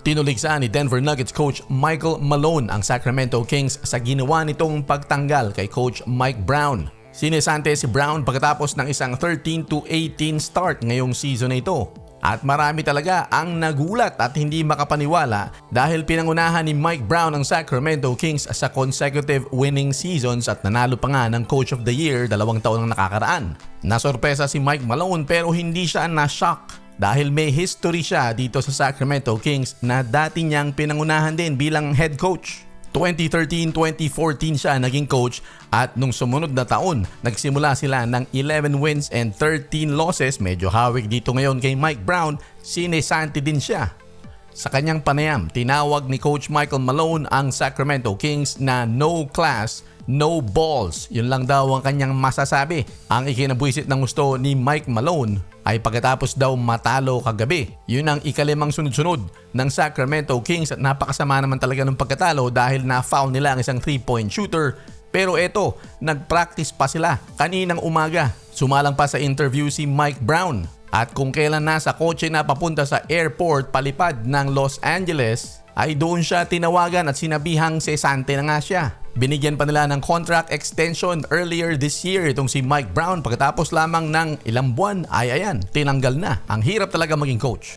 Tinuligsa ni Denver Nuggets coach Michael Malone ang Sacramento Kings sa ginawa nitong pagtanggal kay coach Mike Brown. Sinisante si Brown pagkatapos ng isang 13-18 start ngayong season na ito. At marami talaga ang nagulat at hindi makapaniwala dahil pinangunahan ni Mike Brown ang Sacramento Kings sa consecutive winning seasons at nanalo pa nga ng Coach of the Year 2 taon ang nakakaraan. Nasorpresa si Mike Malone pero hindi siya na-shock dahil may history siya dito sa Sacramento Kings na dati niyang pinangunahan din bilang head coach. 2013-2014 siya naging coach at nung sumunod na taon, nagsimula sila ng 11 wins and 13 losses. Medyo hawig dito ngayon kay Mike Brown, sinesanti din siya. Sa kanyang panayam, tinawag ni Coach Michael Malone ang Sacramento Kings na no class, no balls. Yun lang daw ang kanyang masasabi. Ang ikinabwisit ng gusto ni Mike Malone ay pagkatapos daw matalo kagabi. Yun ang ikalimang sunod-sunod ng Sacramento Kings at napakasama naman talaga ng pagkatalo dahil na-foul nila ang isang 3-point shooter. Pero eto, nag-practice pa sila kaninang umaga. Sumalang pa sa interview si Mike Brown. At kung kailan nasa kotse na papunta sa airport palipad ng Los Angeles, ay doon siya tinawagan at sinabihang sesante na nga siya. Binigyan pa nila ng contract extension earlier this year itong si Mike Brown pagkatapos lamang ng ilang buwan ay ayan, tinanggal na. Ang hirap talaga maging coach.